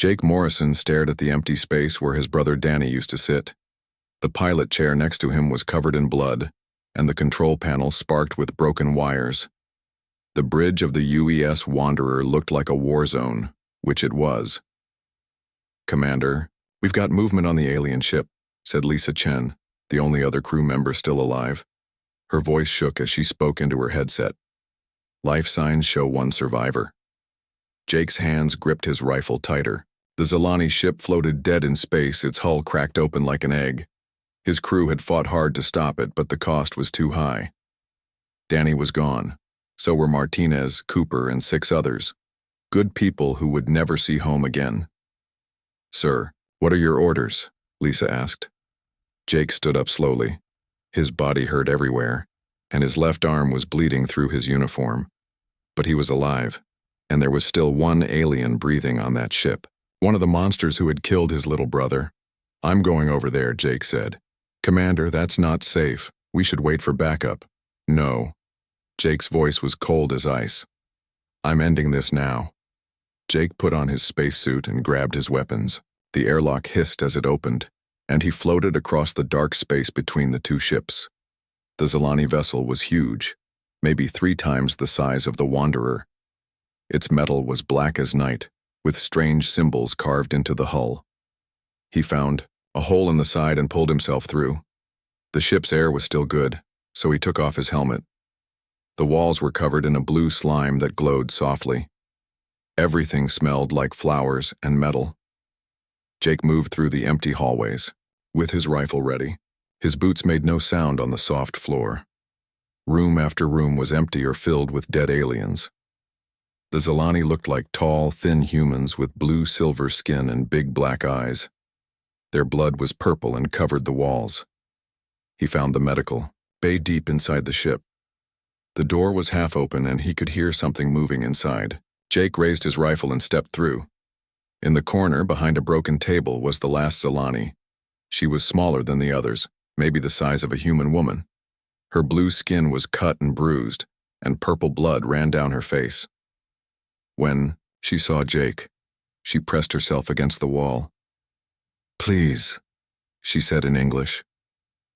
Jake Morrison stared at the empty space where his brother Danny used to sit. The pilot chair next to him was covered in blood, and the control panel sparked with broken wires. The bridge of the UES Wanderer looked like a war zone, which it was. "Commander, we've got movement on the alien ship," said Lisa Chen, the only other crew member still alive. Her voice shook as she spoke into her headset. "Life signs show one survivor." Jake's hands gripped his rifle tighter. The Zalani ship floated dead in space, its hull cracked open like an egg. His crew had fought hard to stop it, but the cost was too high. Danny was gone. So were Martinez, Cooper, and 6 others. Good people who would never see home again. "Sir, what are your orders?" Lisa asked. Jake stood up slowly. His body hurt everywhere, and his left arm was bleeding through his uniform. But he was alive, and there was still one alien breathing on that ship. One of the monsters who had killed his little brother. "I'm going over there," Jake said. "Commander, that's not safe. We should wait for backup." "No." Jake's voice was cold as ice. "I'm ending this now." Jake put on his spacesuit and grabbed his weapons. The airlock hissed as it opened, and he floated across the dark space between the 2 ships. The Zalani vessel was huge, maybe 3 times the size of the Wanderer. Its metal was black as night, with strange symbols carved into the hull. He found a hole in the side and pulled himself through. The ship's air was still good, so he took off his helmet. The walls were covered in a blue slime that glowed softly. Everything smelled like flowers and metal. Jake moved through the empty hallways, with his rifle ready. His boots made no sound on the soft floor. Room after room was empty or filled with dead aliens. The Zalani looked like tall, thin humans with blue-silver skin and big black eyes. Their blood was purple and covered the walls. He found the medical bay deep inside the ship. The door was half open and he could hear something moving inside. Jake raised his rifle and stepped through. In the corner, behind a broken table, was the last Zalani. She was smaller than the others, maybe the size of a human woman. Her blue skin was cut and bruised, and purple blood ran down her face. When she saw Jake, she pressed herself against the wall. "Please," she said in English.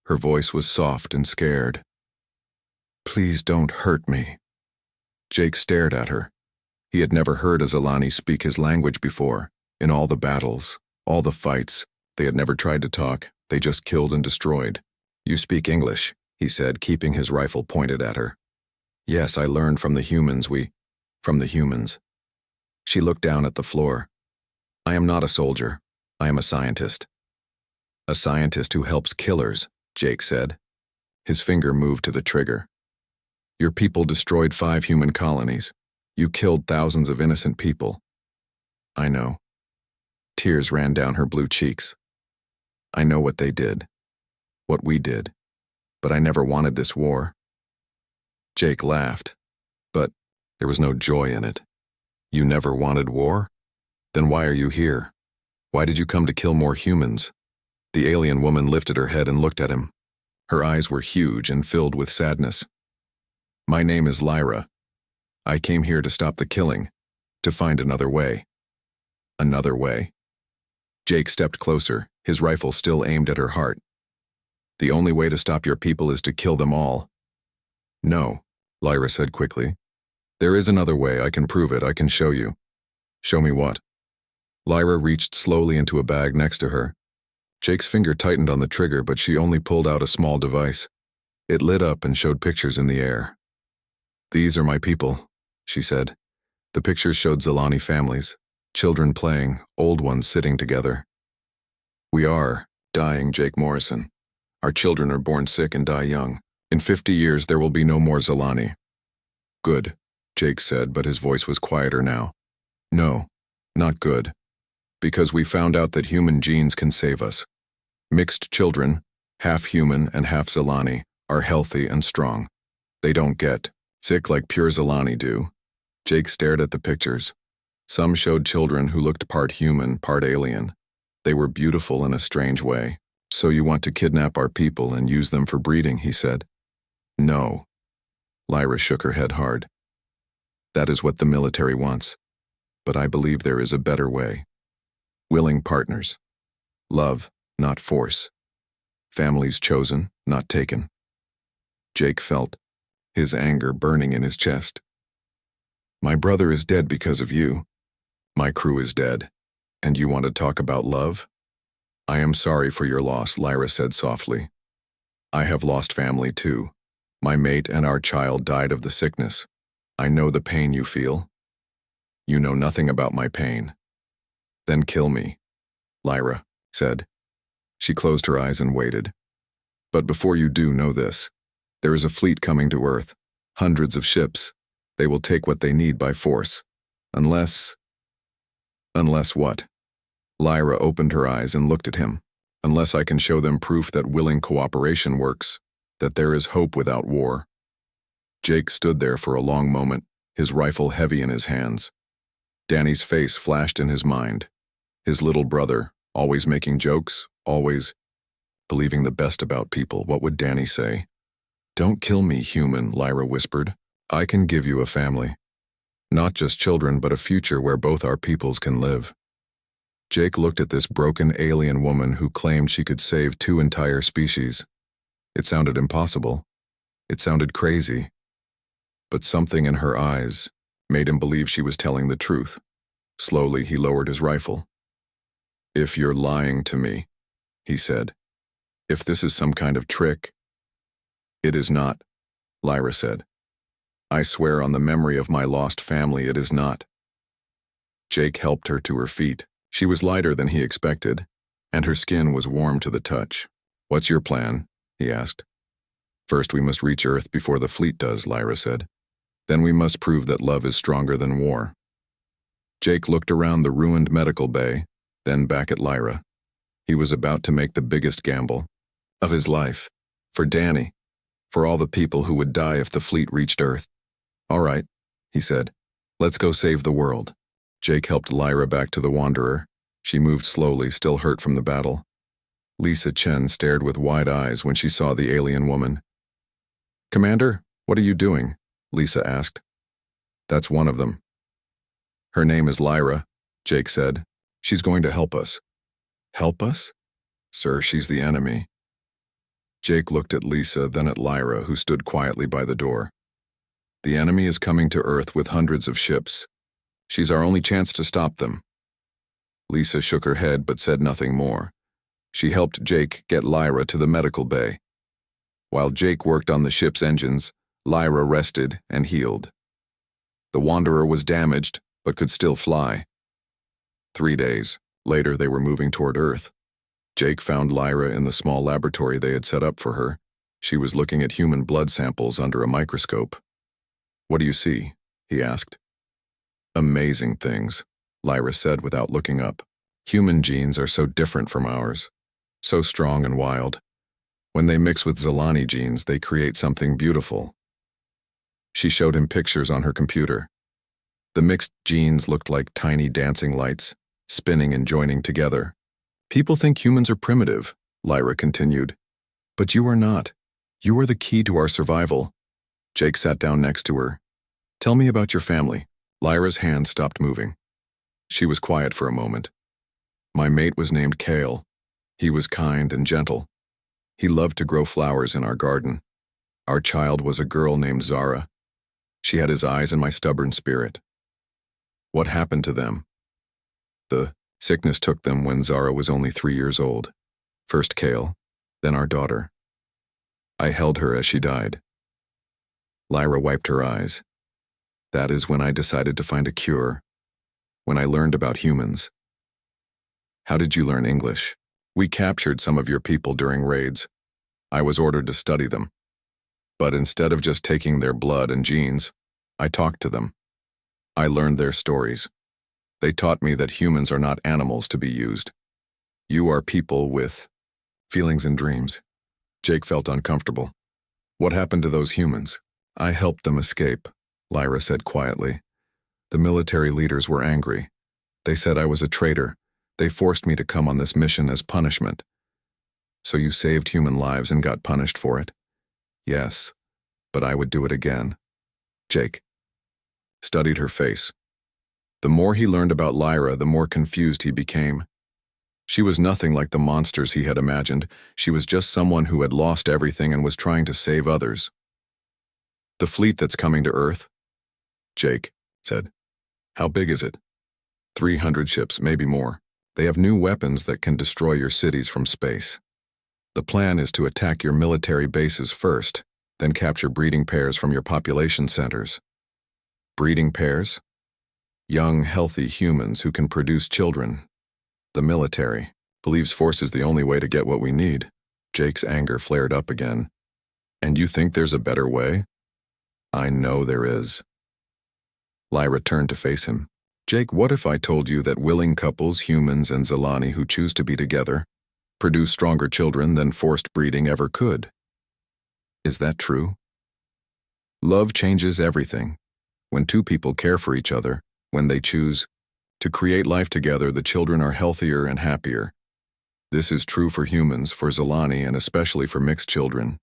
Her voice was soft and scared. "Please don't hurt me." Jake stared at her. He had never heard a Zalani speak his language before. In all the battles, all the fights, they had never tried to talk. They just killed and destroyed. "You speak English," he said, keeping his rifle pointed at her. "Yes, I learned from the humans. From the humans." She looked down at the floor. "I am not a soldier. I am a scientist." "A scientist who helps killers," Jake said. His finger moved to the trigger. "Your people destroyed 5 human colonies. You killed thousands of innocent people." "I know." Tears ran down her blue cheeks. "I know what they did. What we did. But I never wanted this war." Jake laughed, but there was no joy in it. "You never wanted war? Then why are you here? Why did you come to kill more humans?" The alien woman lifted her head and looked at him. Her eyes were huge and filled with sadness. "My name is Lyra. I came here to stop the killing, to find another way." "Another way?" Jake stepped closer, his rifle still aimed at her heart. "The only way to stop your people is to kill them all." "No," Lyra said quickly. "There is another way. I can prove it. I can show you." "Show me what?" Lyra reached slowly into a bag next to her. Jake's finger tightened on the trigger, but she only pulled out a small device. It lit up and showed pictures in the air. "These are my people," she said. The pictures showed Zalani families, children playing, old ones sitting together. "We are dying, Jake Morrison. Our children are born sick and die young. In 50 years, there will be no more Zalani." "Good," Jake said, but his voice was quieter now. "No, not good. Because we found out that human genes can save us. Mixed children, half human and half Zalani, are healthy and strong. They don't get sick like pure Zalani do." Jake stared at the pictures. Some showed children who looked part human, part alien. They were beautiful in a strange way. "So you want to kidnap our people and use them for breeding," he said. "No." Lyra shook her head hard. "That is what the military wants. But I believe there is a better way. Willing partners. Love, not force. Families chosen, not taken. Jake felt his anger burning in his chest. My brother is dead because of you. My crew is dead. And you want to talk about love? I am sorry for your loss, Lyra said softly. I have lost family too. My mate and our child died of the sickness. I know the pain you feel. You know nothing about my pain. Then kill me, Lyra said. She closed her eyes and waited. But before you do, know this. There is a fleet coming to Earth. Hundreds of ships. They will take what they need by force. Unless what? Lyra opened her eyes and looked at him. Unless I can show them proof that willing cooperation works, that there is hope without war. Jake stood there for a long moment, his rifle heavy in his hands. Danny's face flashed in his mind. His little brother, always making jokes, always believing the best about people. What would Danny say? Don't kill me, human, Lyra whispered. I can give you a family. Not just children, but a future where both our peoples can live. Jake looked at this broken alien woman who claimed she could save 2 entire species. It sounded impossible. It sounded crazy. But something in her eyes made him believe she was telling the truth. Slowly, he lowered his rifle. If you're lying to me, he said. If this is some kind of trick. It is not, Lyra said. I swear on the memory of my lost family it is not. Jake helped her to her feet. She was lighter than he expected, and her skin was warm to the touch. What's your plan? He asked. First we must reach Earth before the fleet does, Lyra said. Then we must prove that love is stronger than war. Jake looked around the ruined medical bay, then back at Lyra. He was about to make the biggest gamble of his life. For Danny. For all the people who would die if the fleet reached Earth. All right, he said. Let's go save the world. Jake helped Lyra back to the Wanderer. She moved slowly, still hurt from the battle. Lisa Chen stared with wide eyes when she saw the alien woman. Commander, what are you doing? Lisa asked. That's one of them. Her name is Lyra, Jake said. She's going to help us. Help us? Sir, she's the enemy. Jake looked at Lisa, then at Lyra, who stood quietly by the door. The enemy is coming to Earth with hundreds of ships. She's our only chance to stop them. Lisa shook her head but said nothing more. She helped Jake get Lyra to the medical bay. While Jake worked on the ship's engines, Lyra rested and healed. The Wanderer was damaged, but could still fly. 3 days later, they were moving toward Earth. Jake found Lyra in the small laboratory they had set up for her. She was looking at human blood samples under a microscope. What do you see? He asked. Amazing things, Lyra said without looking up. Human genes are so different from ours, so strong and wild. When they mix with Zelani genes, they create something beautiful. She showed him pictures on her computer. The mixed genes looked like tiny dancing lights, spinning and joining together. People think humans are primitive, Lyra continued. But you are not. You are the key to our survival. Jake sat down next to her. Tell me about your family. Lyra's hand stopped moving. She was quiet for a moment. My mate was named Kale. He was kind and gentle. He loved to grow flowers in our garden. Our child was a girl named Zara. She had his eyes and my stubborn spirit. What happened to them? The sickness took them when Zara was only 3 years old. First Kale, then our daughter. I held her as she died. Lyra wiped her eyes. That is when I decided to find a cure, when I learned about humans. How did you learn English? We captured some of your people during raids. I was ordered to study them. But instead of just taking their blood and genes, I talked to them. I learned their stories. They taught me that humans are not animals to be used. You are people with feelings and dreams. Jake felt uncomfortable. What happened to those humans? I helped them escape, Lyra said quietly. The military leaders were angry. They said I was a traitor. They forced me to come on this mission as punishment. So you saved human lives and got punished for it? Yes, but I would do it again. Jake studied her face. The more he learned about Lyra, the more confused he became. She was nothing like the monsters he had imagined. She was just someone who had lost everything and was trying to save others. "The fleet that's coming to Earth," Jake said. "How big is it?" 300 ships, maybe more. They have new weapons that can destroy your cities from space. The plan is to attack your military bases first, then capture breeding pairs from your population centers." Breeding pairs? Young, healthy humans who can produce children. The military believes force is the only way to get what we need. Jake's anger flared up again. "And you think there's a better way?" "I know there is." Lyra turned to face him. "Jake, what if I told you that willing couples, humans and Zelani who choose to be together, produce stronger children than forced breeding ever could? Is that true? Love changes everything. When two people care for each other, when they choose to create life together, the children are healthier and happier. This is true for humans, for Zelani, and especially for mixed children."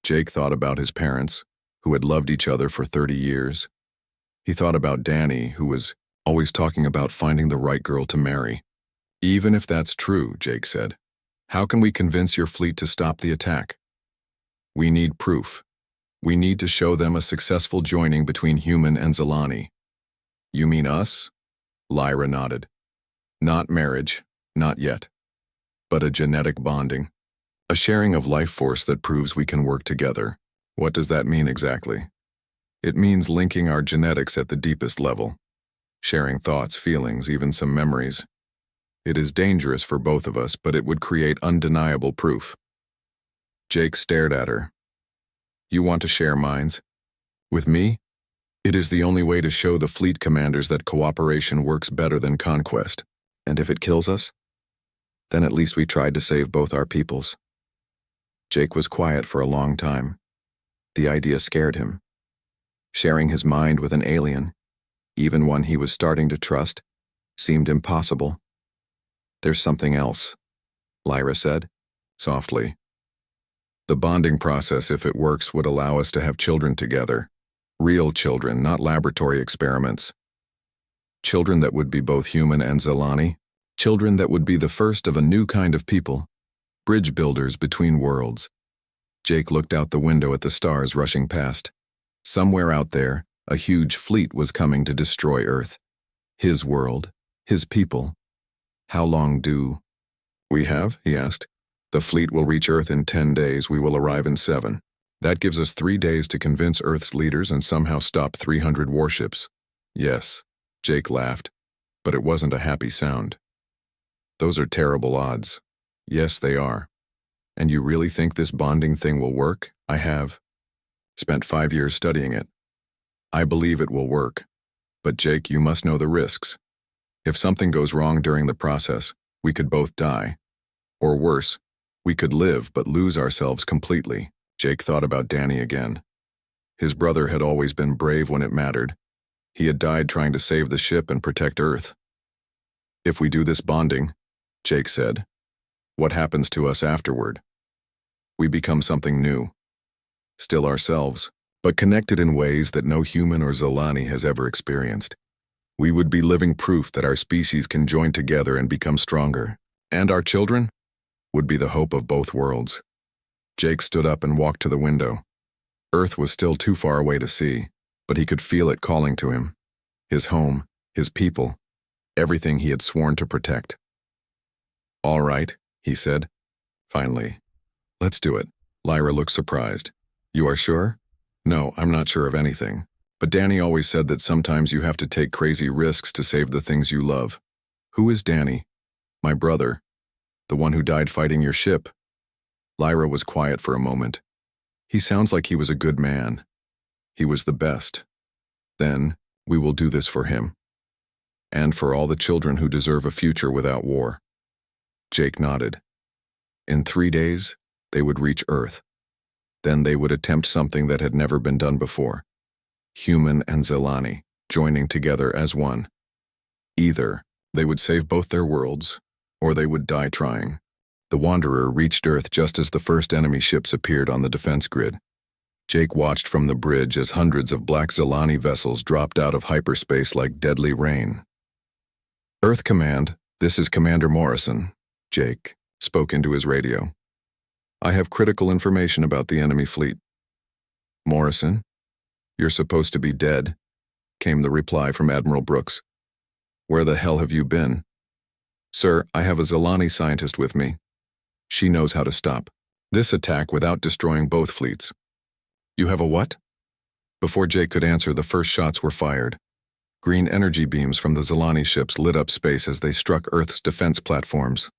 Jake thought about his parents, who had loved each other for 30 years. He thought about Danny, who was always talking about finding the right girl to marry. "Even if that's true," Jake said, "how can we convince your fleet to stop the attack? We need proof. We need to show them a successful joining between human and Zelani." "You mean us?" Lyra nodded. "Not marriage, not yet. But a genetic bonding. A sharing of life force that proves we can work together." "What does that mean exactly?" "It means linking our genetics at the deepest level. Sharing thoughts, feelings, even some memories. It is dangerous for both of us, but it would create undeniable proof." Jake stared at her. "You want to share minds? With me? It is the only way to show the fleet commanders that cooperation works better than conquest. And if it kills us? Then at least we tried to save both our peoples." Jake was quiet for a long time. The idea scared him. Sharing his mind with an alien, even one he was starting to trust, seemed impossible. "There's something else," Lyra said, softly. "The bonding process, if it works, would allow us to have children together. Real children, not laboratory experiments. Children that would be both human and Zelani. Children that would be the first of a new kind of people. Bridge builders between worlds." Jake looked out the window at the stars rushing past. Somewhere out there, a huge fleet was coming to destroy Earth. His world, his people. "How long do we have?" he asked. "The fleet will reach Earth in 10 days. We will arrive in 7. That gives us 3 days to convince Earth's leaders and somehow stop 300 warships." "Yes," Jake laughed, but it wasn't a happy sound. "Those are terrible odds." "Yes, they are. And you really think this bonding thing will work?" "I have spent 5 years studying it. I believe it will work. But Jake, you must know the risks. If something goes wrong during the process, we could both die. Or worse, we could live but lose ourselves completely." Jake thought about Danny again. His brother had always been brave when it mattered. He had died trying to save the ship and protect Earth. "If we do this bonding," Jake said, "what happens to us afterward? We become something new. Still ourselves, but connected in ways that no human or Zelani has ever experienced. We would be living proof that our species can join together and become stronger. And our children would be the hope of both worlds." Jake stood up and walked to the window. Earth was still too far away to see, but he could feel it calling to him. His home, his people, everything he had sworn to protect. "All right," he said, finally. "Let's do it." Lyra looked surprised. "You are sure?" "No, I'm not sure of anything. But Danny always said that sometimes you have to take crazy risks to save the things you love." "Who is Danny?" "My brother. The one who died fighting your ship." Lyra was quiet for a moment. "He sounds like he was a good man. He was the best. Then, we will do this for him. And for all the children who deserve a future without war." Jake nodded. In 3 days, they would reach Earth. Then they would attempt something that had never been done before. Human and Zelani, joining together as one. Either they would save both their worlds, or they would die trying. The Wanderer reached Earth just as the first enemy ships appeared on the defense grid. Jake watched from the bridge as hundreds of black Zelani vessels dropped out of hyperspace like deadly rain. "Earth Command, "This is Commander Morrison," Jake spoke into his radio. "I have critical information about the enemy fleet." "Morrison, you're supposed to be dead," came the reply from Admiral Brooks. "Where the hell have you been?" "Sir, I have a Zilani scientist with me. She knows how to stop this attack without destroying both fleets." "You have a what?" Before Jake could answer, the first shots were fired. Green energy beams from the Zilani ships lit up space as they struck Earth's defense platforms.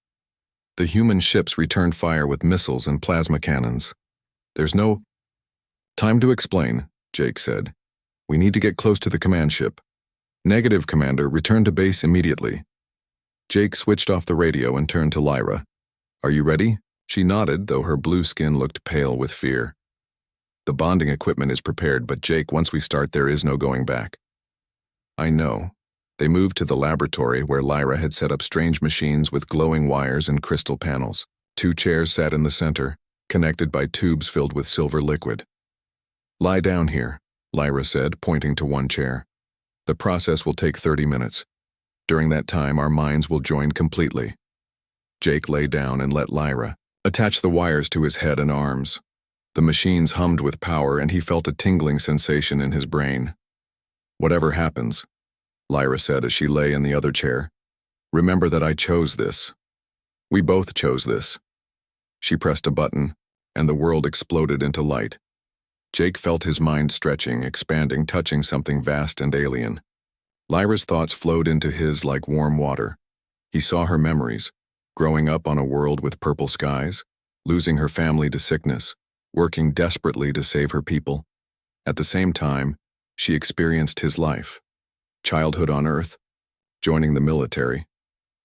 The human ships returned fire with missiles and plasma cannons. "There's no time to explain," Jake said. "We need to get close to the command ship." "Negative, Commander. Return to base immediately." Jake switched off the radio and turned to Lyra. "Are you ready?" She nodded, though her blue skin looked pale with fear. "The bonding equipment is prepared, but Jake, once we start, there is no going back." "I know." They moved to the laboratory where Lyra had set up strange machines with glowing wires and crystal panels. 2 chairs sat in the center, connected by tubes filled with silver liquid. "Lie down here," Lyra said, pointing to one chair. "The process will take 30 minutes. During that time, our minds will join completely." Jake lay down and let Lyra attach the wires to his head and arms. The machines hummed with power, and he felt a tingling sensation in his brain. "Whatever happens," Lyra said as she lay in the other chair, "remember that I chose this. We both chose this." She pressed a button, and the world exploded into light. Jake felt his mind stretching, expanding, touching something vast and alien. Lyra's thoughts flowed into his like warm water. He saw her memories, growing up on a world with purple skies, losing her family to sickness, working desperately to save her people. At the same time, she experienced his life. Childhood on Earth, joining the military,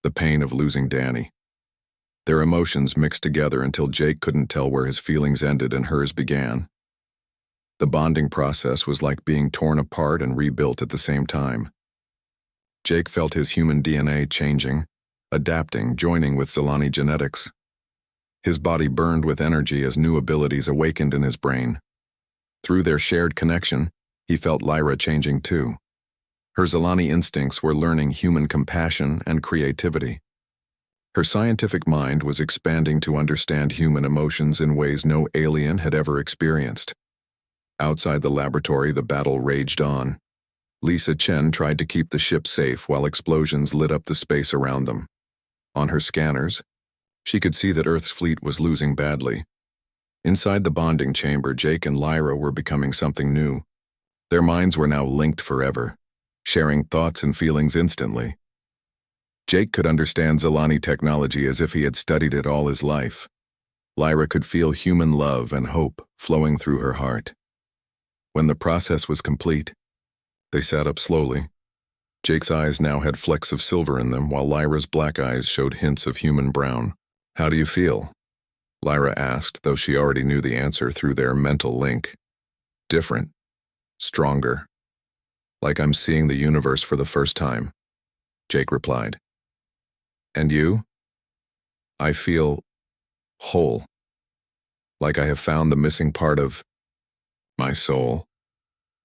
the pain of losing Danny. Their emotions mixed together until Jake couldn't tell where his feelings ended and hers began. The bonding process was like being torn apart and rebuilt at the same time. Jake felt his human DNA changing, adapting, joining with Zilani genetics. His body burned with energy as new abilities awakened in his brain. Through their shared connection, he felt Lyra changing too. Her Zilani instincts were learning human compassion and creativity. Her scientific mind was expanding to understand human emotions in ways no alien had ever experienced. Outside the laboratory, the battle raged on. Lisa Chen tried to keep the ship safe while explosions lit up the space around them. On her scanners, she could see that Earth's fleet was losing badly. Inside the bonding chamber, Jake and Lyra were becoming something new. Their minds were now linked forever, sharing thoughts and feelings instantly. Jake could understand Zilani technology as if he had studied it all his life. Lyra could feel human love and hope flowing through her heart. When the process was complete, they sat up slowly. Jake's eyes now had flecks of silver in them, while Lyra's black eyes showed hints of human brown. "How do you feel?" Lyra asked, though she already knew the answer through their mental link. "Different. Stronger. Like I'm seeing the universe for the first time," Jake replied. "And you?" "I feel whole. Like I have found the missing part of my soul."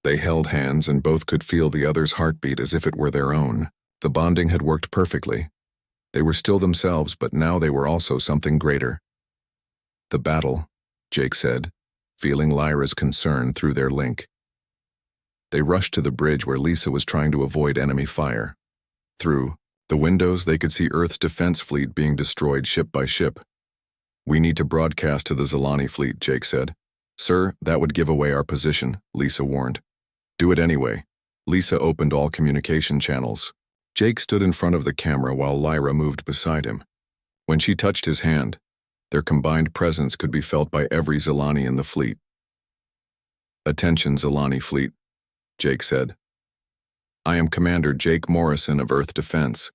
They held hands and both could feel the other's heartbeat as if it were their own. The bonding had worked perfectly. They were still themselves, but now they were also something greater. "The battle," Jake said, feeling Lyra's concern through their link. They rushed to the bridge where Lisa was trying to avoid enemy fire. Through the windows, they could see Earth's defense fleet being destroyed ship by ship. "We need to broadcast to the Zilani fleet," Jake said. "Sir, that would give away our position," Lisa warned. "Do it anyway." Lisa opened all communication channels. Jake stood in front of the camera while Lyra moved beside him. When she touched his hand, their combined presence could be felt by every Zilani in the fleet. "Attention, Zilani fleet," Jake said. "I am Commander Jake Morrison of Earth Defense.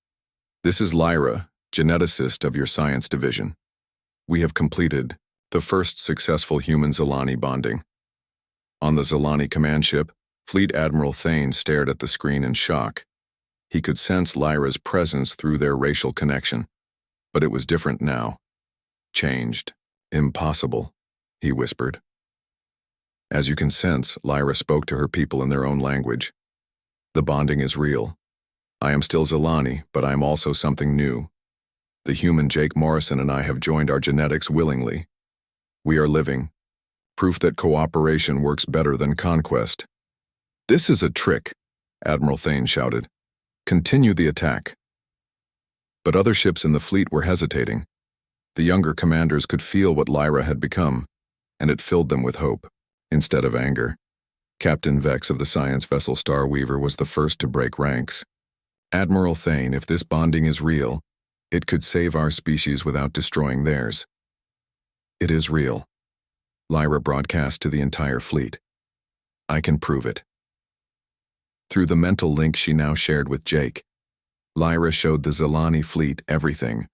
This is Lyra, geneticist of your science division. We have completed the first successful human-Zilani bonding." On the Zilani command ship, Fleet Admiral Thane stared at the screen in shock. He could sense Lyra's presence through their racial connection, but it was different now. Changed. Impossible, he whispered. As you can sense, Lyra spoke to her people in their own language. "The bonding is real. I am still Zilani, but I am also something new. The human Jake Morrison and I have joined our genetics willingly. We are living. Proof that cooperation works better than conquest. This is a trick, Admiral Thane shouted. Continue the attack. But other ships in the fleet were hesitating. The younger commanders could feel what Lyra had become, and it filled them with hope, instead of anger. Captain Vex of the science vessel Starweaver was the first to break ranks. Admiral Thane, if this bonding is real, it could save our species without destroying theirs. It is real. Lyra broadcast to the entire fleet. I can prove it. Through the mental link she now shared with Jake, Lyra showed the Zilani fleet everything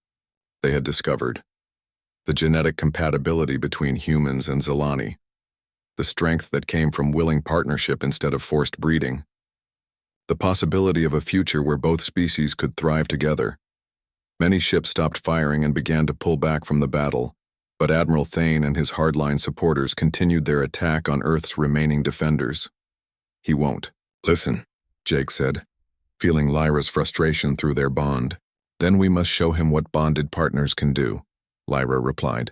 they had discovered. The genetic compatibility between humans and Zilani. The strength that came from willing partnership instead of forced breeding. The possibility of a future where both species could thrive together. Many ships stopped firing and began to pull back from the battle, but Admiral Thane and his hardline supporters continued their attack on Earth's remaining defenders. He won't. Listen, Jake said, feeling Lyra's frustration through their bond. Then we must show him what bonded partners can do, Lyra replied.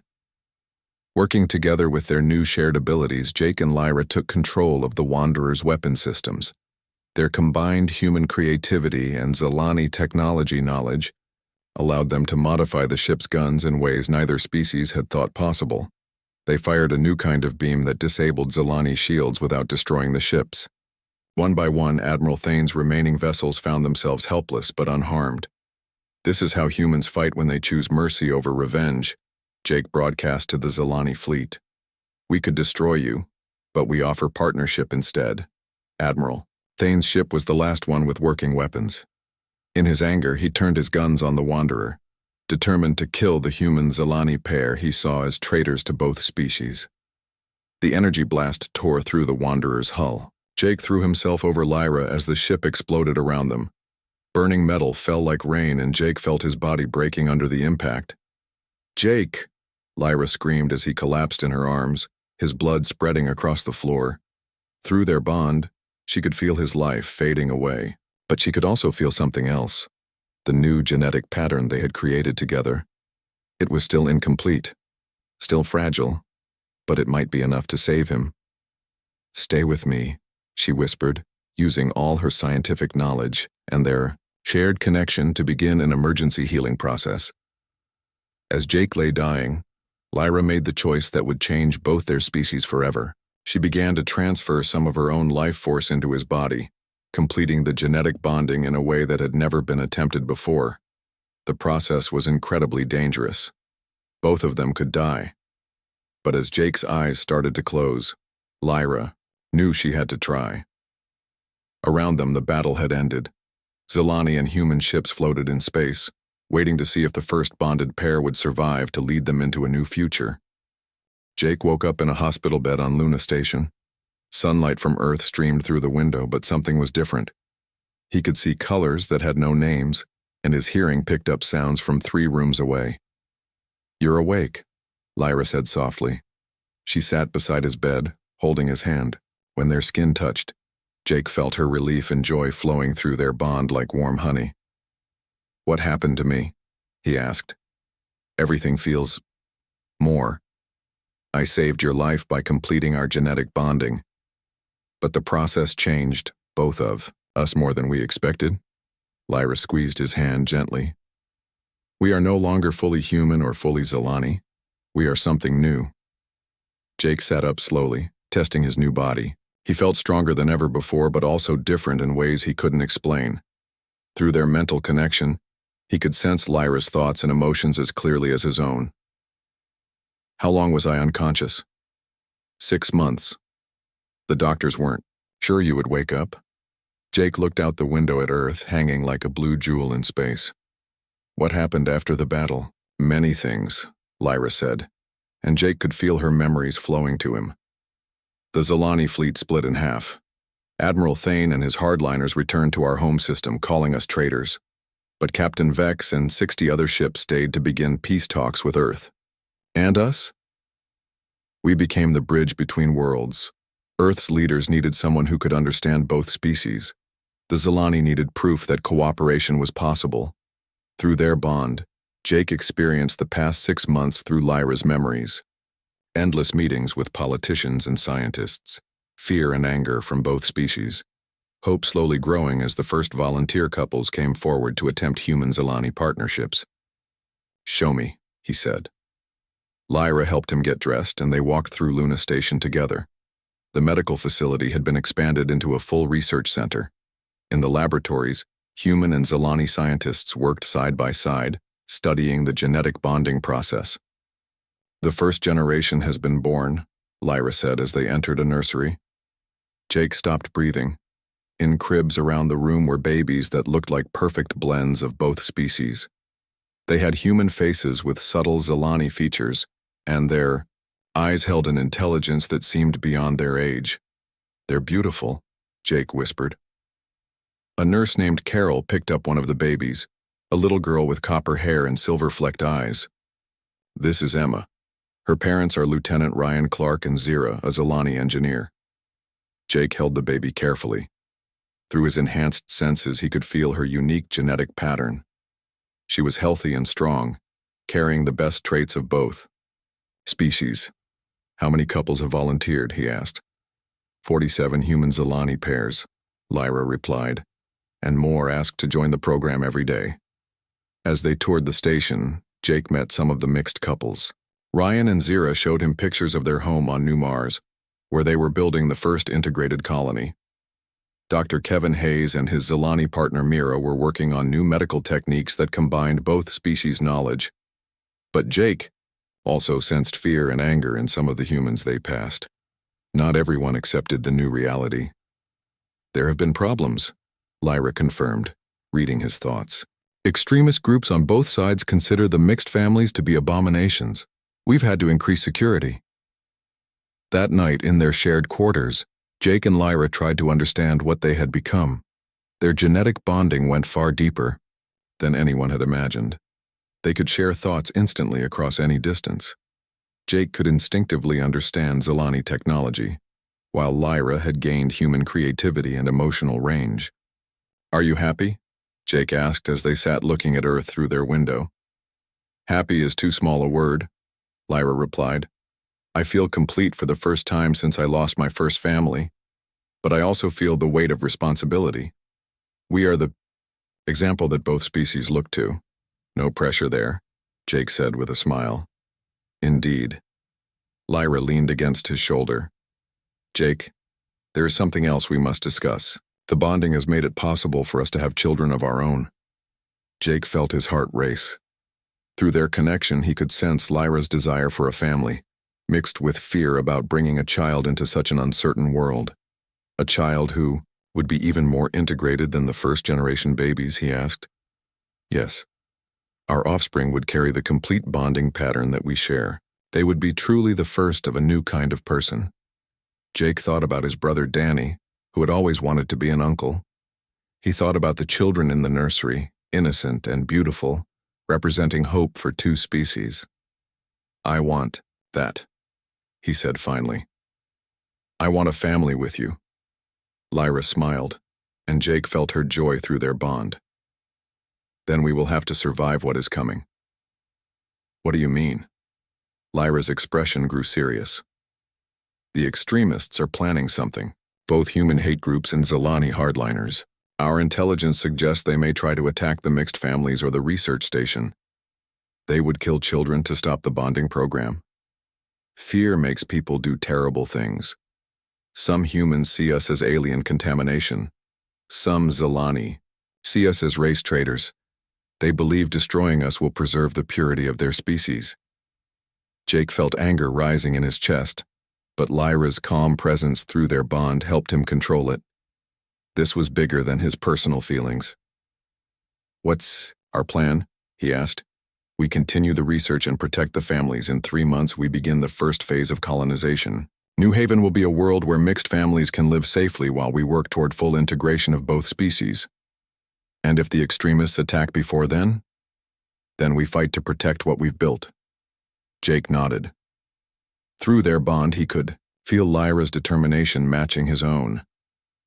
Working together with their new shared abilities, Jake and Lyra took control of the Wanderer's weapon systems. Their combined human creativity and Zilani technology knowledge allowed them to modify the ship's guns in ways neither species had thought possible. They fired a new kind of beam that disabled Zilani shields without destroying the ships. One by one, Admiral Thane's remaining vessels found themselves helpless but unharmed. This is how humans fight when they choose mercy over revenge, Jake broadcast to the Zilani fleet. We could destroy you, but we offer partnership instead. Admiral Thane's ship was the last one with working weapons. In his anger, he turned his guns on the Wanderer, determined to kill the human-Zilani pair he saw as traitors to both species. The energy blast tore through the Wanderer's hull. Jake threw himself over Lyra as the ship exploded around them. Burning metal fell like rain, and Jake felt his body breaking under the impact. "Jake!" Lyra screamed as he collapsed in her arms, his blood spreading across the floor. Through their bond, she could feel his life fading away, but she could also feel something else, the new genetic pattern they had created together. It was still incomplete, still fragile, but it might be enough to save him. "Stay with me," she whispered, using all her scientific knowledge and their shared connection to begin an emergency healing process. As Jake lay dying, Lyra made the choice that would change both their species forever. She began to transfer some of her own life force into his body, completing the genetic bonding in a way that had never been attempted before. The process was incredibly dangerous. Both of them could die. But as Jake's eyes started to close, Lyra knew she had to try. Around them, the battle had ended. Zilani and human ships floated in space, waiting to see if the first bonded pair would survive to lead them into a new future. Jake woke up in a hospital bed on Luna Station. Sunlight from Earth streamed through the window, but something was different. He could see colors that had no names, and his hearing picked up sounds from 3 rooms away. "You're awake," Lyra said softly. She sat beside his bed, holding his hand. When their skin touched, Jake felt her relief and joy flowing through their bond like warm honey. "What happened to me?" he asked. "Everything feels more. I saved your life by completing our genetic bonding. But the process changed both of us more than we expected." Lyra squeezed his hand gently. "We are no longer fully human or fully Zilani. We are something new." Jake sat up slowly, testing his new body. He felt stronger than ever before, but also different in ways he couldn't explain. Through their mental connection, he could sense Lyra's thoughts and emotions as clearly as his own. "How long was I unconscious?" 6 months. The doctors weren't sure you would wake up." Jake looked out the window at Earth, hanging like a blue jewel in space. "What happened after the battle?" "Many things," Lyra said, and Jake could feel her memories flowing to him. The Zilani fleet split in half. Admiral Thane and his hardliners returned to our home system, calling us traitors. But Captain Vex and 60 other ships stayed to begin peace talks with Earth. And us? We became the bridge between worlds. Earth's leaders needed someone who could understand both species. The Zilani needed proof that cooperation was possible. Through their bond, Jake experienced the past 6 months through Lyra's memories. Endless meetings with politicians and scientists, fear and anger from both species, hope slowly growing as the first volunteer couples came forward to attempt human-Zilani partnerships. "Show me," he said. Lyra helped him get dressed and they walked through Luna Station together. The medical facility had been expanded into a full research center. In the laboratories, human and Zilani scientists worked side by side, studying the genetic bonding process. "The first generation has been born," Lyra said as they entered a nursery. Jake stopped breathing. In cribs around the room were babies that looked like perfect blends of both species. They had human faces with subtle Zilani features, and their eyes held an intelligence that seemed beyond their age. "They're beautiful," Jake whispered. A nurse named Carol picked up one of the babies, a little girl with copper hair and silver-flecked eyes. "This is Emma. Her parents are Lieutenant Ryan Clark and Zira, a Zilani engineer." Jake held the baby carefully. Through his enhanced senses, he could feel her unique genetic pattern. She was healthy and strong, carrying the best traits of both species. "How many couples have volunteered?" he asked. 47 human Zilani pairs," Lyra replied, "and more asked to join the program every day." As they toured the station, Jake met some of the mixed couples. Ryan and Zira showed him pictures of their home on New Mars, where they were building the first integrated colony. Dr. Kevin Hayes and his Zilani partner Mira were working on new medical techniques that combined both species' knowledge. But Jake also sensed fear and anger in some of the humans they passed. Not everyone accepted the new reality. "There have been problems," Lyra confirmed, reading his thoughts. "Extremist groups on both sides consider the mixed families to be abominations. We've had to increase security." That night, in their shared quarters, Jake and Lyra tried to understand what they had become. Their genetic bonding went far deeper than anyone had imagined. They could share thoughts instantly across any distance. Jake could instinctively understand Zilani technology, while Lyra had gained human creativity and emotional range. "Are you happy?" Jake asked as they sat looking at Earth through their window. "Happy is too small a word," Lyra replied. "I feel complete for the first time since I lost my first family, but I also feel the weight of responsibility. We are the example that both species look to." "No pressure there," Jake said with a smile. "Indeed." Lyra leaned against his shoulder. "Jake, there is something else we must discuss. The bonding has made it possible for us to have children of our own." Jake felt his heart race. Through their connection, he could sense Lyra's desire for a family, mixed with fear about bringing a child into such an uncertain world. A child who would be even more integrated than the first-generation babies, he asked. "Yes. Our offspring would carry the complete bonding pattern that we share. They would be truly the first of a new kind of person." Jake thought about his brother Danny, who had always wanted to be an uncle. He thought about the children in the nursery, innocent and beautiful, representing hope for two species. "I want that," he said finally. "I want a family with you." Lyra smiled, and Jake felt her joy through their bond. "Then we will have to survive what is coming." "What do you mean?" Lyra's expression grew serious. "The extremists are planning something, both human hate groups and Zilani hardliners. Our intelligence suggests they may try to attack the mixed families or the research station. They would kill children to stop the bonding program. Fear makes people do terrible things. Some humans see us as alien contamination. Some Zilani see us as race traitors. They believe destroying us will preserve the purity of their species." Jake felt anger rising in his chest, but Lyra's calm presence through their bond helped him control it. This was bigger than his personal feelings. "What's our plan?" he asked. "We continue the research and protect the families. In 3 months, we begin the first phase of colonization. New Haven will be a world where mixed families can live safely while we work toward full integration of both species. And if the extremists attack before then we fight to protect what we've built." Jake nodded. Through their bond, he could feel Lyra's determination matching his own.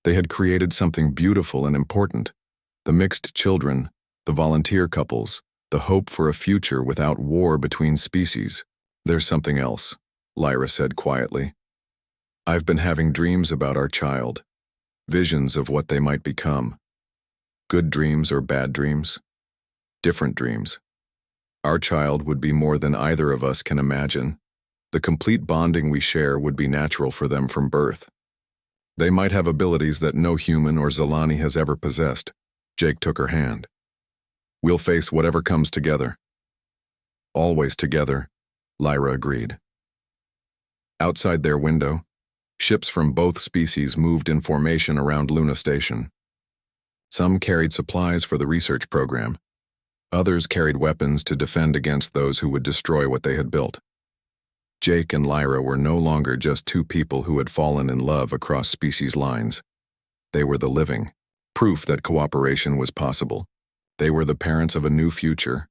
They had created something beautiful and important. The mixed children, the volunteer couples, the hope for a future without war between species. There's something else, Lyra said quietly. I've been having dreams about our child, visions of what they might become. Good dreams or bad dreams? Different dreams. Our child would be more than either of us can imagine. The complete bonding we share would be natural for them from birth. They might have abilities that no human or Zilani has ever possessed. Jake took her hand. We'll face whatever comes together. Always together, Lyra agreed. Outside their window, ships from both species moved in formation around Luna Station. Some carried supplies for the research program. Others carried weapons to defend against those who would destroy what they had built. Jake and Lyra were no longer just two people who had fallen in love across species lines. They were the living, proof that cooperation was possible. They were the parents of a new future,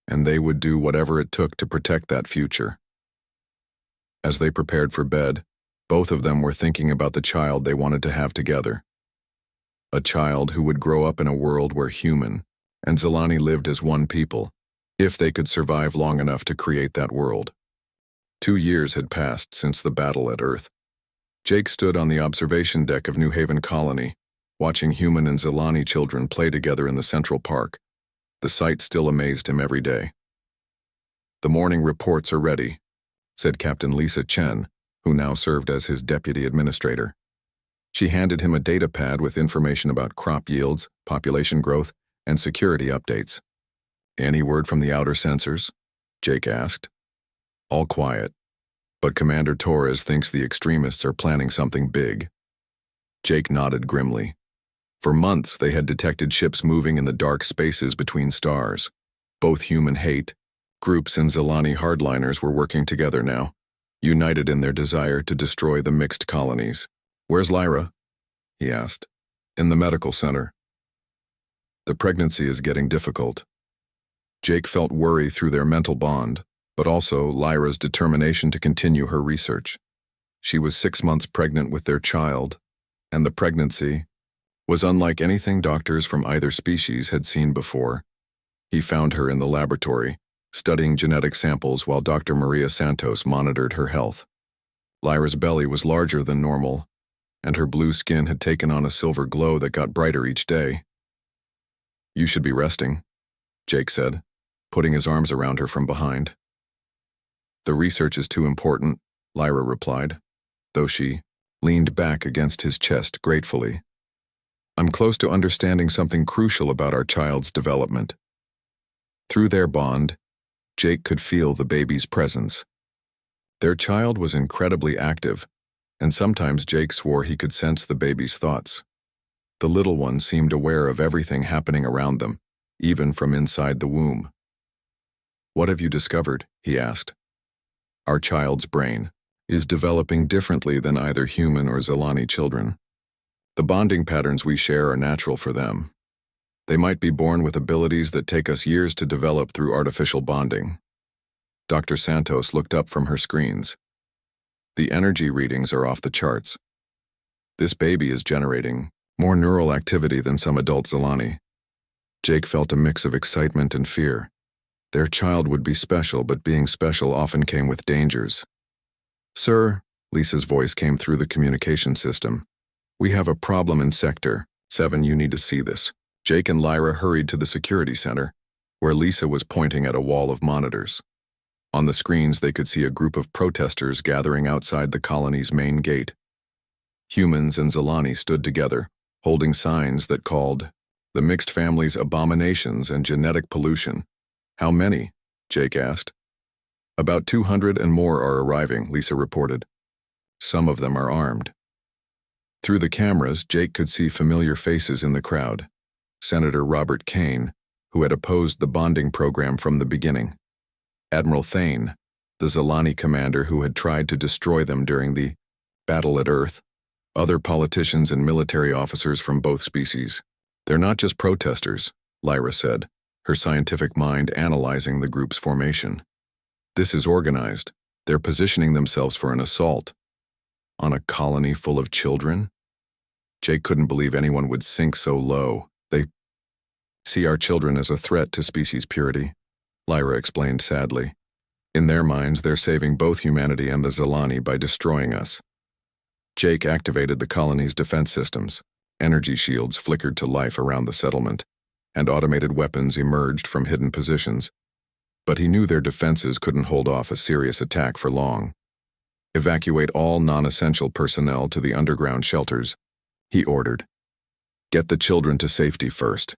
and they would do whatever it took to protect that future. As they prepared for bed, both of them were thinking about the child they wanted to have together. A child who would grow up in a world where human and Zilani lived as one people, if they could survive long enough to create that world. 2 years had passed since the battle at Earth. Jake stood on the observation deck of New Haven Colony, watching human and Zilani children play together in the Central Park. The sight still amazed him every day. The morning reports are ready, said Captain Lisa Chen, who now served as his deputy administrator. She handed him a data pad with information about crop yields, population growth, and security updates. Any word from the outer sensors? Jake asked. All quiet, but Commander Torres thinks the extremists are planning something big. Jake nodded grimly. For months they had detected ships moving in the dark spaces between stars. Both human hate groups and Zilani hardliners were working together now, united in their desire to destroy the mixed colonies. Where's Lyra? He asked. In the medical center. The pregnancy is getting difficult. Jake felt worry through their mental bond, but also Lyra's determination to continue her research. She was 6 months pregnant with their child, and the pregnancy was unlike anything doctors from either species had seen before. He found her in the laboratory, studying genetic samples while Dr. Maria Santos monitored her health. Lyra's belly was larger than normal, and her blue skin had taken on a silver glow that got brighter each day. You should be resting, Jake said, putting his arms around her from behind. The research is too important, Lyra replied, though she leaned back against his chest gratefully. I'm close to understanding something crucial about our child's development. Through their bond, Jake could feel the baby's presence. Their child was incredibly active, and sometimes Jake swore he could sense the baby's thoughts. The little one seemed aware of everything happening around them, even from inside the womb. What have you discovered? He asked. Our child's brain is developing differently than either human or Zilani children. The bonding patterns we share are natural for them. They might be born with abilities that take us years to develop through artificial bonding. Dr. Santos looked up from her screens. The energy readings are off the charts. This baby is generating more neural activity than some adult Zilani. Jake felt a mix of excitement and fear. Their child would be special, but being special often came with dangers. Sir, Lisa's voice came through the communication system. We have a problem in Sector 7. You need to see this. Jake and Lyra hurried to the security center, where Lisa was pointing at a wall of monitors. On the screens, they could see a group of protesters gathering outside the colony's main gate. Humans and Zilani stood together, holding signs that called the mixed family's abominations and genetic pollution. How many? Jake asked. About 200 and more are arriving, Lisa reported. Some of them are armed. Through the cameras, Jake could see familiar faces in the crowd. Senator Robert Kane, who had opposed the bonding program from the beginning. Admiral Thane, the Zilani commander who had tried to destroy them during the battle at Earth. Other politicians and military officers from both species. They're not just protesters, Lyra said, her scientific mind analyzing the group's formation. This is organized. They're positioning themselves for an assault. On a colony full of children? Jake couldn't believe anyone would sink so low. They see our children as a threat to species purity, Lyra explained sadly. In their minds, they're saving both humanity and the Zilani by destroying us. Jake activated the colony's defense systems. Energy shields flickered to life around the settlement, and automated weapons emerged from hidden positions. But he knew their defenses couldn't hold off a serious attack for long. Evacuate all non-essential personnel to the underground shelters, he ordered. Get the children to safety first.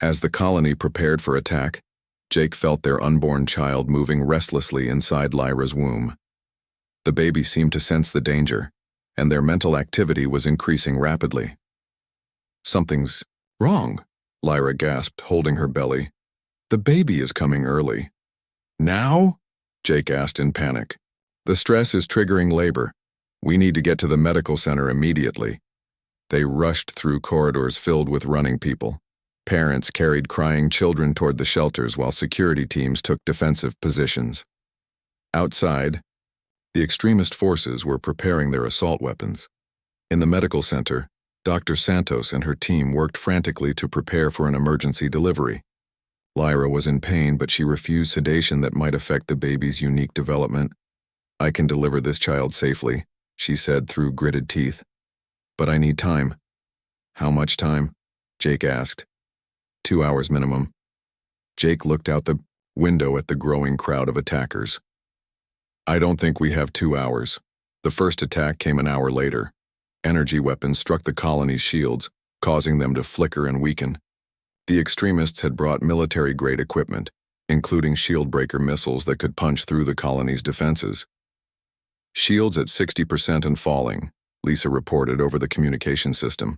As the colony prepared for attack, Jake felt their unborn child moving restlessly inside Lyra's womb. The baby seemed to sense the danger, and their mental activity was increasing rapidly. Something's wrong, Lyra gasped, holding her belly. The baby is coming early. Now? Jake asked in panic. The stress is triggering labor. We need to get to the medical center immediately. They rushed through corridors filled with running people. Parents carried crying children toward the shelters while security teams took defensive positions. Outside, the extremist forces were preparing their assault weapons. In the medical center, Dr. Santos and her team worked frantically to prepare for an emergency delivery. Lyra was in pain, but she refused sedation that might affect the baby's unique development. I can deliver this child safely, she said through gritted teeth. But I need time. How much time? Jake asked. 2 hours minimum. Jake looked out the window at the growing crowd of attackers. I don't think we have 2 hours. The first attack came an hour later. Energy weapons struck the colony's shields, causing them to flicker and weaken. The extremists had brought military-grade equipment, including shield-breaker missiles that could punch through the colony's defenses. Shields at 60% and falling, Lisa reported over the communication system.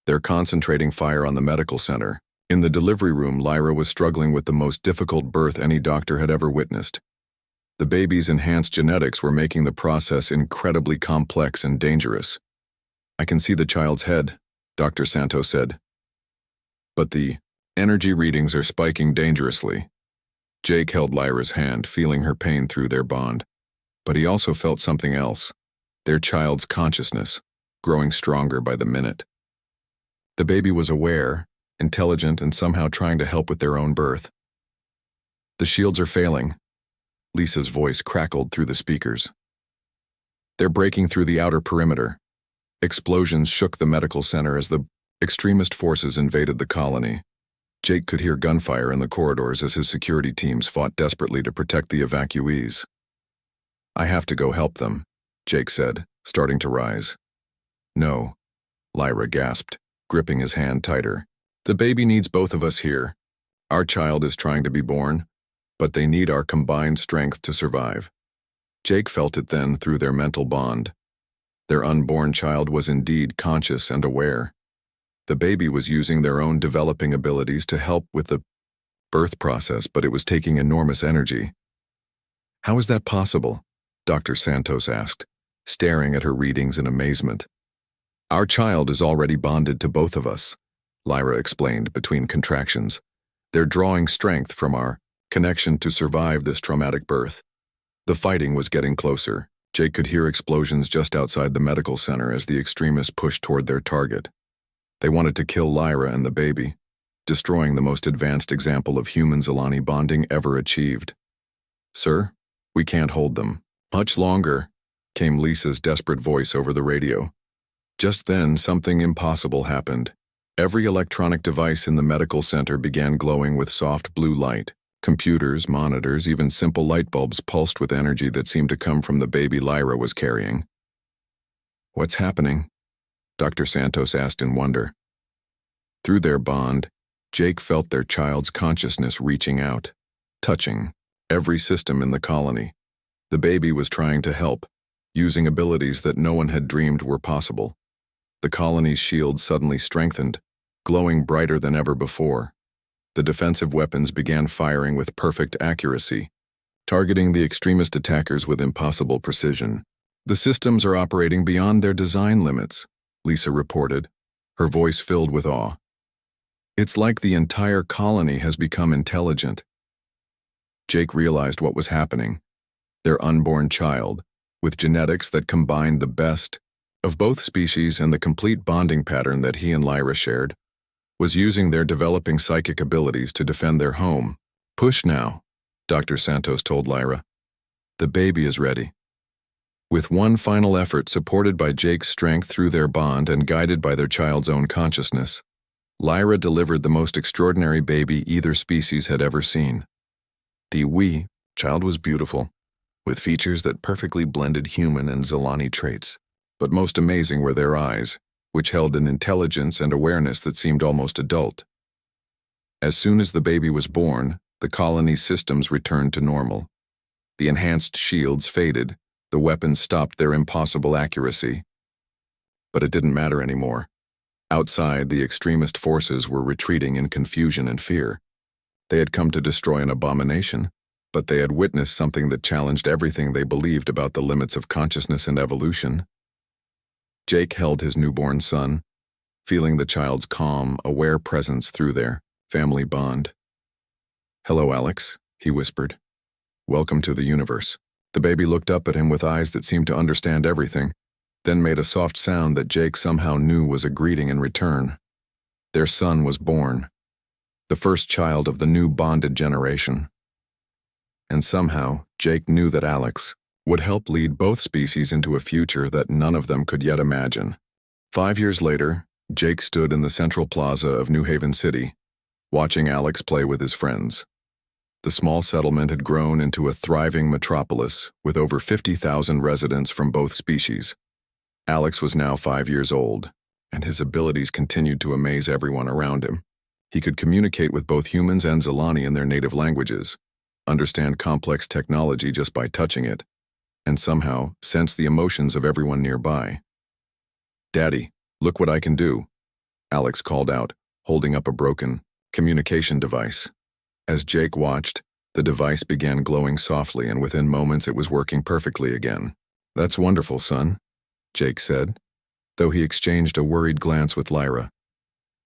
They're concentrating fire on the medical center. In the delivery room, Lyra was struggling with the most difficult birth any doctor had ever witnessed. The baby's enhanced genetics were making the process incredibly complex and dangerous. I can see the child's head, Dr. Santos said. But the energy readings are spiking dangerously. Jake held Lyra's hand, feeling her pain through their bond. But he also felt something else, their child's consciousness, growing stronger by the minute. The baby was aware, intelligent, and somehow trying to help with their own birth. The shields are failing. Lisa's voice crackled through the speakers. They're breaking through the outer perimeter. Explosions shook the medical center as the extremist forces invaded the colony. Jake could hear gunfire in the corridors as his security teams fought desperately to protect the evacuees. I have to go help them, Jake said, starting to rise. No, Lyra gasped, gripping his hand tighter. The baby needs both of us here. Our child is trying to be born, but they need our combined strength to survive. Jake felt it then through their mental bond. Their unborn child was indeed conscious and aware. The baby was using their own developing abilities to help with the birth process, but it was taking enormous energy. How is that possible? Dr. Santos asked, staring at her readings in amazement. Our child is already bonded to both of us, Lyra explained between contractions. They're drawing strength from our connection to survive this traumatic birth. The fighting was getting closer. Jake could hear explosions just outside the medical center as the extremists pushed toward their target. They wanted to kill Lyra and the baby, destroying the most advanced example of human-Zilani bonding ever achieved. Sir, we can't hold them much longer, came Lisa's desperate voice over the radio. Just then, something impossible happened. Every electronic device in the medical center began glowing with soft blue light. Computers, monitors, even simple light bulbs pulsed with energy that seemed to come from the baby Lyra was carrying. What's happening? Dr. Santos asked in wonder. Through their bond, Jake felt their child's consciousness reaching out, touching every system in the colony. The baby was trying to help, using abilities that no one had dreamed were possible. The colony's shield suddenly strengthened, glowing brighter than ever before. The defensive weapons began firing with perfect accuracy, targeting the extremist attackers with impossible precision. The systems are operating beyond their design limits, Lisa reported, her voice filled with awe. It's like the entire colony has become intelligent. Jake realized what was happening. Their unborn child, with genetics that combined the best of both species and the complete bonding pattern that he and Lyra shared, was using their developing psychic abilities to defend their home. "Push now," Dr. Santos told Lyra. "The baby is ready." With one final effort supported by Jake's strength through their bond and guided by their child's own consciousness, Lyra delivered the most extraordinary baby either species had ever seen. The wee child was beautiful, with features that perfectly blended human and Zilani traits, but most amazing were their eyes, which held an intelligence and awareness that seemed almost adult. As soon as the baby was born, the colony's systems returned to normal. The enhanced shields faded, the weapons stopped their impossible accuracy. But it didn't matter anymore. Outside, the extremist forces were retreating in confusion and fear. They had come to destroy an abomination, but they had witnessed something that challenged everything they believed about the limits of consciousness and evolution. Jake held his newborn son, feeling the child's calm, aware presence through their family bond. "Hello, Alex," he whispered. "Welcome to the universe." The baby looked up at him with eyes that seemed to understand everything, then made a soft sound that Jake somehow knew was a greeting in return. Their son was born, the first child of the new bonded generation. And somehow, Jake knew that Alex would help lead both species into a future that none of them could yet imagine. 5 years later, Jake stood in the central plaza of New Haven City, watching Alex play with his friends. The small settlement had grown into a thriving metropolis with over 50,000 residents from both species. Alex was now 5 years old, and his abilities continued to amaze everyone around him. He could communicate with both humans and Zilani in their native languages, understand complex technology just by touching it, and somehow sense the emotions of everyone nearby. "Daddy, look what I can do," Alex called out, holding up a broken communication device. As Jake watched, the device began glowing softly, and within moments it was working perfectly again. "That's wonderful, son," Jake said, though he exchanged a worried glance with Lyra.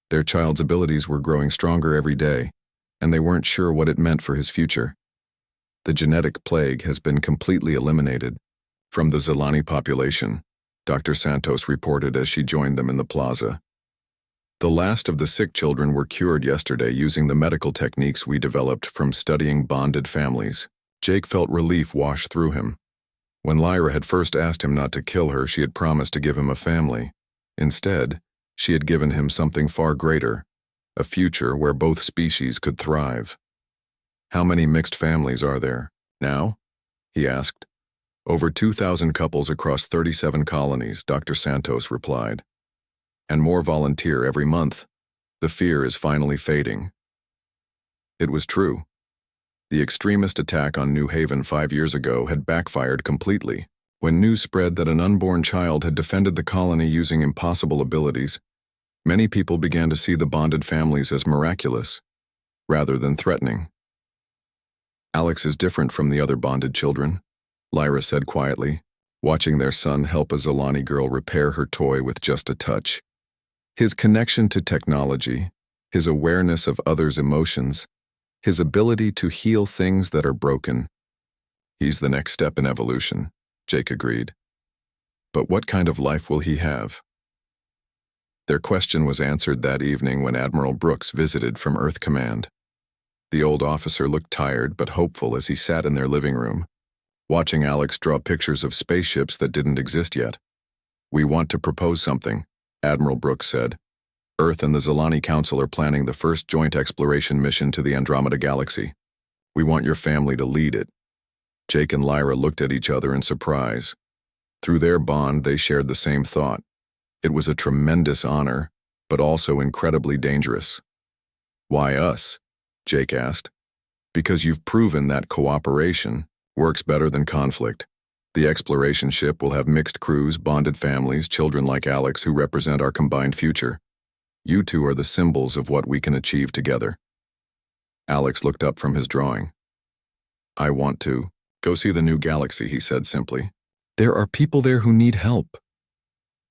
Their child's abilities were growing stronger every day, and they weren't sure what it meant for his future. "The genetic plague has been completely eliminated from the Zilani population," Dr. Santos reported as she joined them in the plaza. "The last of the sick children were cured yesterday using the medical techniques we developed from studying bonded families." Jake felt relief wash through him. When Lyra had first asked him not to kill her, she had promised to give him a family. Instead, she had given him something far greater, a future where both species could thrive. "How many mixed families are there now?" he asked. "Over 2,000 couples across 37 colonies," Dr. Santos replied. "And more volunteer every month. The fear is finally fading." It was true. The extremist attack on New Haven 5 years ago had backfired completely. When news spread that an unborn child had defended the colony using impossible abilities, many people began to see the bonded families as miraculous, rather than threatening. "Alex is different from the other bonded children," Lyra said quietly, watching their son help a Zilani girl repair her toy with just a touch. His connection to technology, his awareness of others' emotions, his ability to heal things that are broken. "He's the next step in evolution," Jake agreed. "But what kind of life will he have?" Their question was answered that evening when Admiral Brooks visited from Earth Command. The old officer looked tired but hopeful as he sat in their living room, watching Alex draw pictures of spaceships that didn't exist yet. "We want to propose something," Admiral Brooks said. "Earth and the Zilani Council are planning the first joint exploration mission to the Andromeda Galaxy. We want your family to lead it." Jake and Lyra looked at each other in surprise. Through their bond, they shared the same thought. It was a tremendous honor, but also incredibly dangerous. "Why us?" Jake asked. "Because you've proven that cooperation works better than conflict. The exploration ship will have mixed crews, bonded families, children like Alex who represent our combined future. You two are the symbols of what we can achieve together." Alex looked up from his drawing. "I want to go see the new galaxy," he said simply. "There are people there who need help."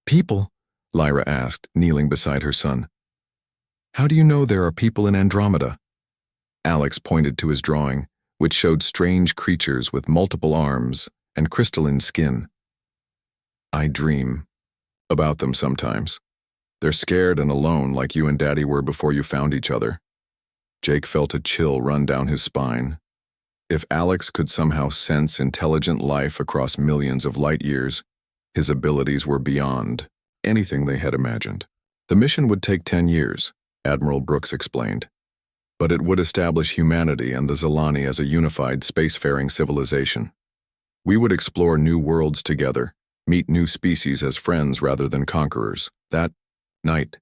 "People?" Lyra asked, kneeling beside her son. "How do you know there are people in Andromeda?" Alex pointed to his drawing, which showed strange creatures with multiple arms and crystalline skin. "I dream," about them sometimes. They're scared and alone like you and Daddy were before you found each other. Jake felt a chill run down his spine. If Alex could somehow sense intelligent life across millions of light years, his abilities were beyond anything they had imagined. The mission would take 10 years, Admiral Brooks explained, but it would establish humanity and the Zilani as a unified spacefaring civilization. We would explore new worlds together, meet new species as friends rather than conquerors. That night,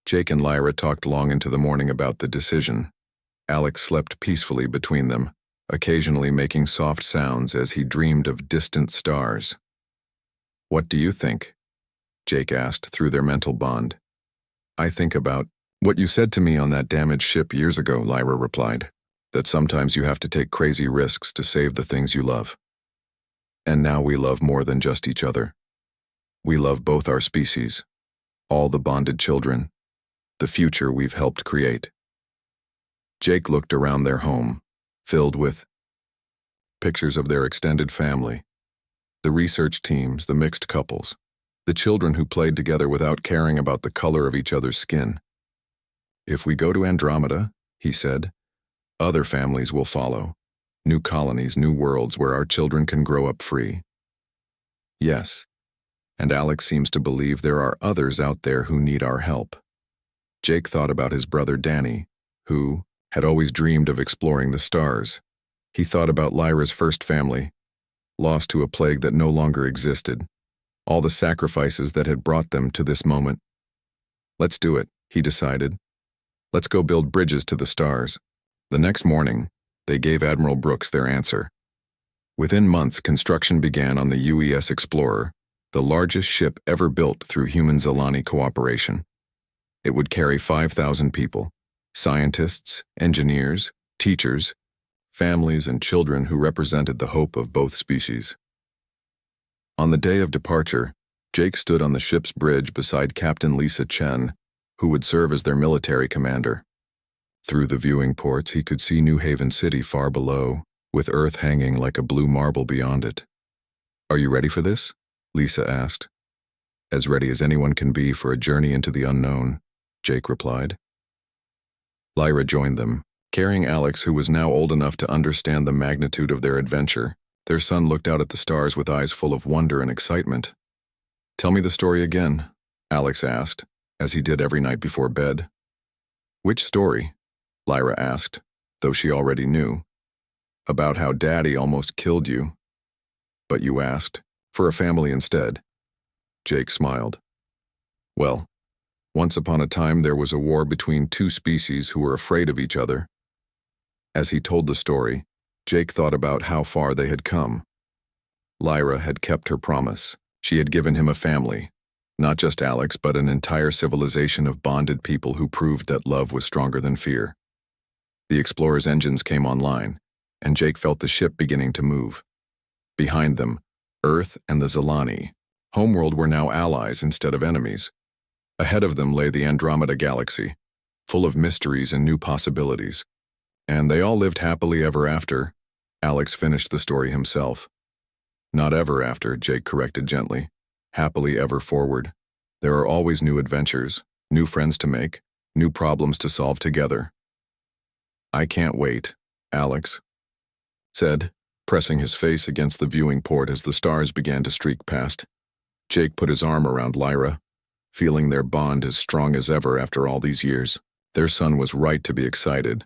Jake and Lyra talked long into the morning about the decision. Alex slept peacefully between them, occasionally making soft sounds as he dreamed of distant stars. "What do you think?" Jake asked through their mental bond. "I think about what you said to me on that damaged ship years ago," Lyra replied, "that sometimes you have to take crazy risks to save the things you love. And now we love more than just each other. We love both our species, all the bonded children, the future we've helped create." Jake looked around their home, filled with pictures of their extended family, the research teams, the mixed couples, the children who played together without caring about the color of each other's skin. "If we go to Andromeda," he said, "other families will follow. New colonies, new worlds where our children can grow up free." Yes, and Alex seems to believe there are others out there who need our help. Jake thought about his brother Danny, who had always dreamed of exploring the stars. He thought about Lyra's first family, lost to a plague that no longer existed, all the sacrifices that had brought them to this moment. "Let's do it," he decided. "Let's go build bridges to the stars." The next morning, they gave Admiral Brooks their answer. Within months, construction began on the UES Explorer, the largest ship ever built through human-Zilani cooperation. It would carry 5,000 people, scientists, engineers, teachers, families, and children who represented the hope of both species. On the day of departure, Jake stood on the ship's bridge beside Captain Lisa Chen, who would serve as their military commander. Through the viewing ports, he could see New Haven City far below, with Earth hanging like a blue marble beyond it. "Are you ready for this?" Lisa asked. "As ready as anyone can be for a journey into the unknown," Jake replied. Lyra joined them, carrying Alex, who was now old enough to understand the magnitude of their adventure. Their son looked out at the stars with eyes full of wonder and excitement. "Tell me the story again," Alex asked, as he did every night before bed. "Which story?" Lyra asked, though she already knew. "About how Daddy almost killed you. But you asked for a family instead." Jake smiled. "Well, once upon a time there was a war between two species who were afraid of each other." As he told the story, Jake thought about how far they had come. Lyra had kept her promise. She had given him a family, not just Alex, but an entire civilization of bonded people who proved that love was stronger than fear. The Explorer's engines came online, and Jake felt the ship beginning to move. Behind them, Earth and the Zilani, homeworld, were now allies instead of enemies. Ahead of them lay the Andromeda Galaxy, full of mysteries and new possibilities. And they all lived happily ever after. Alex finished the story himself. "Not ever after," Jake corrected gently. "Happily ever forward. There are always new adventures, new friends to make, new problems to solve together." "I can't wait," Alex said, pressing his face against the viewing port as the stars began to streak past. Jake put his arm around Lyra, feeling their bond as strong as ever after all these years. Their son was right to be excited.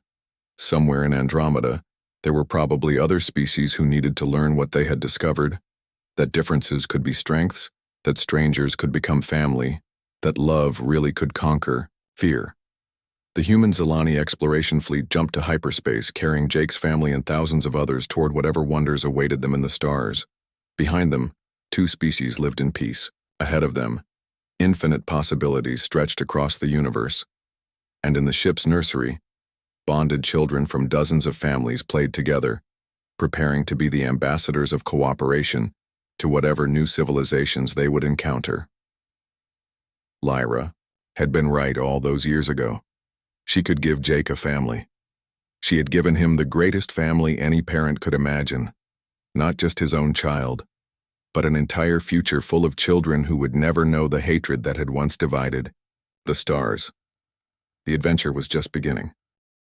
Somewhere in Andromeda, there were probably other species who needed to learn what they had discovered, that differences could be strengths, that strangers could become family, that love really could conquer fear. The human Zilani exploration fleet jumped to hyperspace, carrying Jake's family and thousands of others toward whatever wonders awaited them in the stars. Behind them, two species lived in peace. Ahead of them, infinite possibilities stretched across the universe. And in the ship's nursery, bonded children from dozens of families played together, preparing to be the ambassadors of cooperation to whatever new civilizations they would encounter. Lyra had been right all those years ago. She could give Jake a family. She had given him the greatest family any parent could imagine, not just his own child, but an entire future full of children who would never know the hatred that had once divided the stars. The adventure was just beginning.